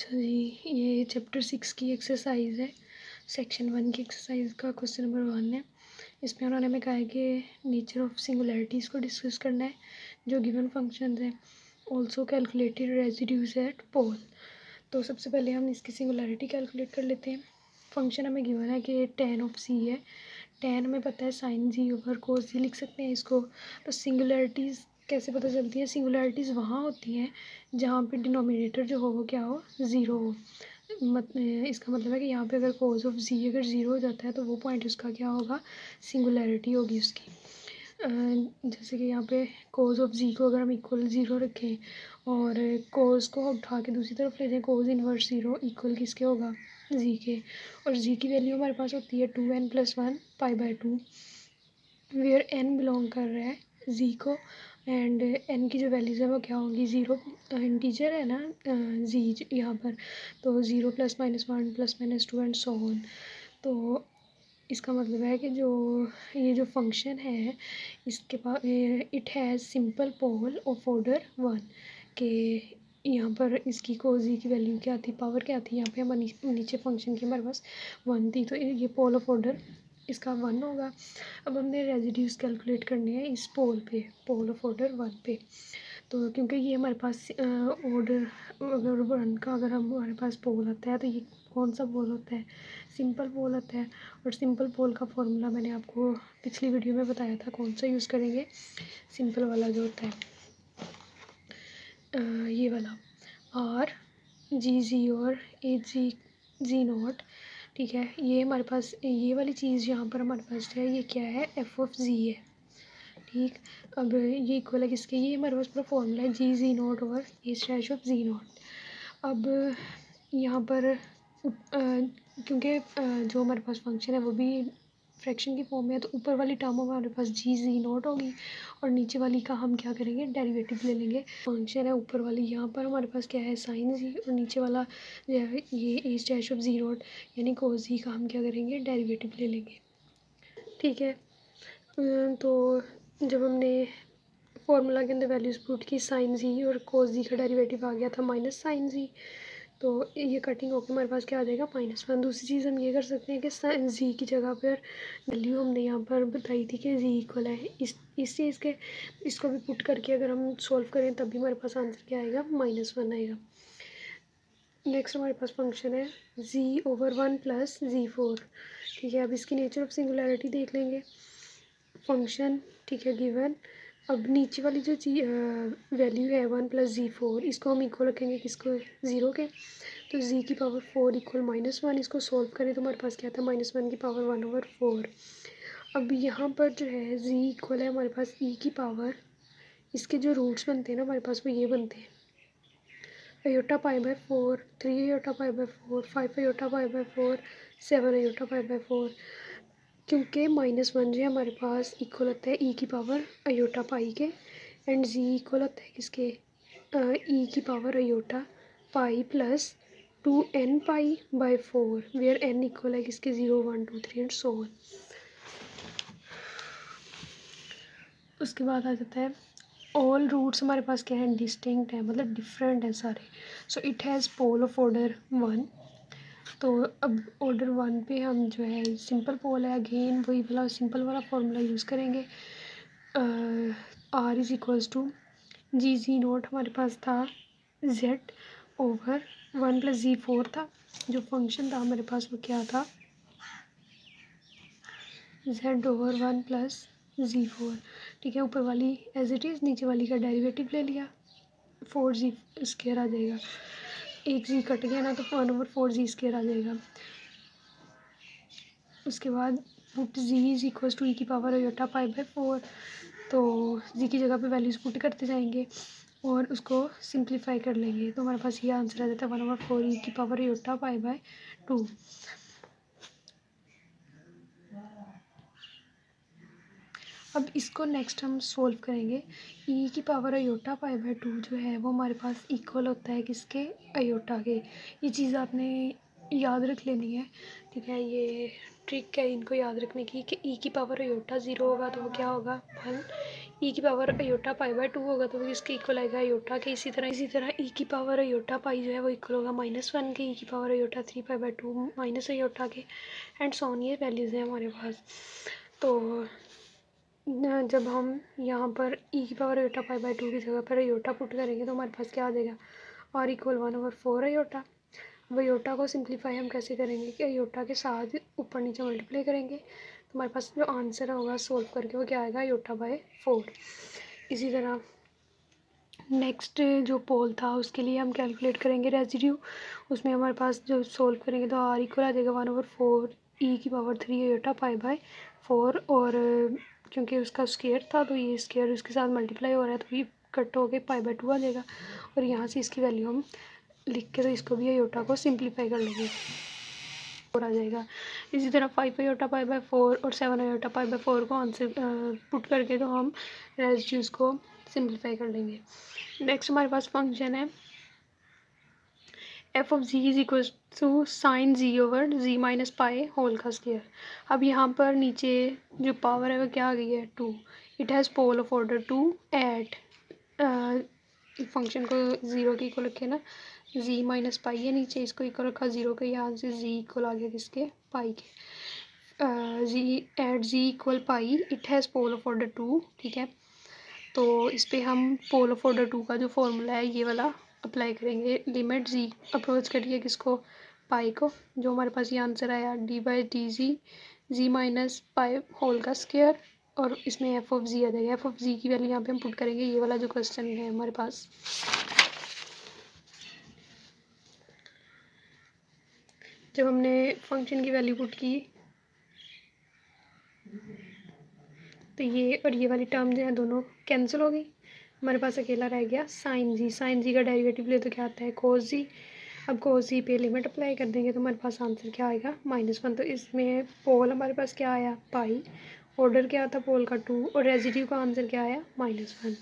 अच्छा जी, ये चैप्टर 6 की एक्सरसाइज है। सेक्शन 1 की एक्सरसाइज का क्वेश्चन नंबर 1 है। इसमें उन्होंने हमें कहा है कि नेचर ऑफ सिंगुलैरिटीज़ को डिस्कस करना है जो गिवन फंक्शंस हैं। ऑल्सो कैलकुलेटेड रेजिड्यूज एट पोल। तो सबसे पहले हम इसकी सिंगुलैरिटी कैलकुलेट कर लेते हैं। फंक्शन हमें गिवन है कि tan ऑफ c है। tan हमें पता है sin g over cos g लिख सकते हैं इसको। तो सिंगुलैरिटीज़ कैसे पता चलती है? सिंगुलैरिटीज़ वहाँ होती हैं जहाँ पे डिनोमिनेटर जो हो वो क्या हो, ज़ीरो हो। इसका मतलब है कि यहाँ पे अगर cos ऑफ z अगर ज़ीरो हो जाता है तो वो पॉइंट उसका क्या होगा, सिंगुलैरिटी होगी उसकी। जैसे कि यहाँ पे cos ऑफ z को अगर हम इक्वल ज़ीरो रखें और cos को उठा के दूसरी तरफ ले जाएं, cos इनवर्स ज़ीरो इक्वल किसके होगा, z के। और z की वैल्यू हमारे पास होती है 2n+1 π/2, वेयर n बिलोंग कर रहा है z को एंड n की जो वैल्यूज़ है वो क्या होंगी, ज़ीरो इंटीजर है ना z यहाँ पर, तो 0 +-1 +-2 एंड सो ऑन। तो इसका मतलब है कि जो ये जो फंक्शन है इसके पास it has simple pole of order 1 के यहाँ पर इसकी cos की वैल्यू क्या थी, पावर क्या थी, यहाँ पे हमारे नीचे फंक्शन की हमारे पास 1 थी, तो ये पोल ऑफ ऑर्डर इसका 1 होगा। अब हमने रेजिड्यूज़ कैलकुलेट करने हैं इस पोल पे, पोल ऑफ ऑर्डर 1 पे। तो क्योंकि ये हमारे पास ऑर्डर अगर 1 का अगर हमारे पास पोल आता है तो ये कौन सा पोल होता है, सिंपल पोल होता है। और सिंपल पोल का फॉर्मूला मैंने आपको पिछली वीडियो में बताया था, कौन सा यूज़ करेंगे, सिंपल वाला जो होता है ये वाला R/G और H/G0। ठीक है, ये हमारे पास ये वाली चीज़ यहाँ पर हमारे पास है, ये क्या है, f(z) है। ठीक, अब ये इक्वल है किसके, ये हमारे पास पूरा फॉर्मूला है G0 और H'(Z0)। अब यहाँ पर क्योंकि जो हमारे पास फंक्शन है वो भी फ्रैक्शन की फॉर्म में है, तो ऊपर वाली टर्म हमारे पास G0 होगी और नीचे वाली का हम क्या करेंगे, डेरिवेटिव ले लेंगे। फंक्शन है ऊपर वाली, यहाँ पर हमारे पास क्या है, साइन जी, और नीचे वाला जो है ये H'(Z0) यानी cos जी का हम क्या करेंगे, डेरिवेटिव ले लेंगे। ठीक है, तो जब हमने फॉर्मूला के अंदर वैल्यूज़ पुट की, साइन जी और cos जी का डेरिवेटिव आ गया था माइनस साइन जी, तो ये कटिंग होकर हमारे पास क्या आ जाएगा, -1। दूसरी चीज़ हम ये कर सकते हैं कि साइन जी की जगह पर वैल्यू हमने यहाँ पर बताई थी कि जी इक्वल है इस चीज़ के, इसको भी पुट करके अगर हम सॉल्व करें तब भी हमारे पास आंसर क्या आएगा, -1 आएगा। नेक्स्ट हमारे पास फंक्शन है z/1 + z4। ठीक है, अब इसकी नेचर ऑफ सिंगुलैरिटी देख लेंगे। फंक्शन ठीक है गिवन, अब नीचे वाली जो वैल्यू है 1 + z4, इसको हम इक्वल रखेंगे किसको, ज़ीरो के। तो z की पावर 4 इक्वल -1, इसको सॉल्व करें तो हमारे पास क्या था, -1 की पावर 1/4। अब यहाँ पर जो है z इक्वल है हमारे पास e की पावर, इसके जो रूट्स बनते हैं ना हमारे पास वो ये बनते हैं, i/4, 3i/4, 5i/4, 7i/4। क्योंकि -1 जो है हमारे पास इक्वल होता है e की पावर अयोटा पाई के, एंड z इक्वल होता है किसके, e की power iota pi plus 2n π/4, where n equal है किसके, 0, 1, 2, 3 एंड सो ऑन। उसके बाद आ जाता है ऑल रूट्स हमारे पास क्या है, डिस्टिंक्ट है, मतलब डिफरेंट है सारे। So it has pole of order 1। तो अब ऑर्डर 1 पे हम जो है सिंपल पोल है, अगेन वही वाला सिंपल वाला फॉर्मूला यूज़ करेंगे। R = G0 हमारे पास था Z/1 + Z4 था, जो फंक्शन था हमारे पास वो क्या था, Z/1 + Z4। ठीक है, ऊपर वाली एज इट इज़, नीचे वाली का डेरिवेटिव ले लिया, 4z² आ जाएगा, एक जी कट गया ना तो 1/4z² आ जाएगा। उसके बाद पुट z = e की पावर अयोटा π/4, तो z की जगह पे वैल्यूज़ पुट करते जाएंगे और उसको सिंप्लीफाई कर लेंगे, तो हमारे पास ये आंसर आ जाता है 1/4 e की पावर अयोटा π/2। अब इसको नेक्स्ट हम सोल्व करेंगे। e की पावर अयोटा π/2 जो है वो हमारे पास इक्वल होता है किसके, अयोटा के। ये चीज़ आपने याद रख लेनी है, ठीक है। ये ट्रिक है इनको याद रखने की कि ई की पावर अयोटा 0 होगा तो वो क्या होगा 1, ई की पावर अयोटा पाई बाय 2 होगा तो वो इसके इक्वल आएगा अयोटा के। इसी तरह ई की पावर अयोटा पाई जो है वो इक्वल होगा -1 के, ई की power aorta 3 pi by 2 minus iota के, एंड सो ऑन। ये वैल्यूज़ हैं हमारे पास। तो जब हम यहाँ पर ई की पावर अयोटा पाई बाय 2 की जगह पर अयोटा पुट करेंगे तो हमारे पास क्या आ जाएगा, आर इक्वल 1/4 अयोटा। अब अयोटा को सिंप्लीफाई हम कैसे करेंगे कि अयोटा के साथ ऊपर नीचे मल्टीप्लाई करेंगे तो हमारे पास जो आंसर होगा सोल्व करके वो क्या आएगा, अयोटा बाय 4। इसी तरह नेक्स्ट जो पोल था उसके लिए हम कैलकुलेट करेंगे रेजिड्यू। उसमें हमारे पास जो सोल्व करेंगे तो आर इक्वल आ जाएगा 1/4 ई की पावर 3 अयोटा पाई बाय 4, और क्योंकि उसका स्क्वायर था तो ये स्क्वायर उसके साथ मल्टीप्लाई हो रहा है तो ये कट हो के पाई बाय 2 आ जाएगा, और यहाँ से इसकी वैल्यू हम लिख के तो इसको भी अयोटा को सिंप्लीफाई कर लेंगे, 4 आ जाएगा। इसी तरह 5 अयोटा पाई बाय 4 और 7 अयोटा पाई बाय 4 को आंसर पुट करके तो हम रेजिड्यूज को सिंप्लीफाई कर लेंगे। नेक्स्ट हमारे पास फंक्शन है F of G is equal to sine G over G minus pi whole का स्क्वायर। अब यहाँ पर नीचे जो पावर है वो क्या आ गई है 2। It has pole of order 2 at, function को 0 के इक्वल रखे ना, जी माइनस पाई है नीचे, इसको इक्वल रखा 0 के, यहाँ से जी इक्वल आ गया किसके, पाई के। G at g equal pi it has pole of order 2, ठीक है। तो इस पर हम पोल ऑफ ऑर्डर 2 का जो फॉर्मूला है ये वाला अप्लाई करेंगे। लिमिट जी अप्रोच करिए किसको, पाई को, जो हमारे पास ये आंसर आया d/d जी माइनस पाई होल का स्क्वायर, और इसमें एफ ऑफ जी आ जाएगा। एफ ऑफ जी की वैल्यू यहाँ पे हम पुट करेंगे, ये वाला जो क्वेश्चन है हमारे पास। जब हमने फंक्शन की वैल्यू पुट की तो ये और ये वाली टर्म जो है दोनों कैंसिल हो गई, हमारे पास अकेला रह गया साइन जी। साइन जी का डेरिवेटिव ले तो क्या आता है कोस जी। अब कोस जी पे लिमिट अप्लाई कर देंगे तो हमारे पास आंसर क्या आएगा -1। तो इसमें पोल हमारे पास क्या आया पाई, ऑर्डर क्या था पोल का 2, और रेजिड्यू का आंसर क्या आया -1।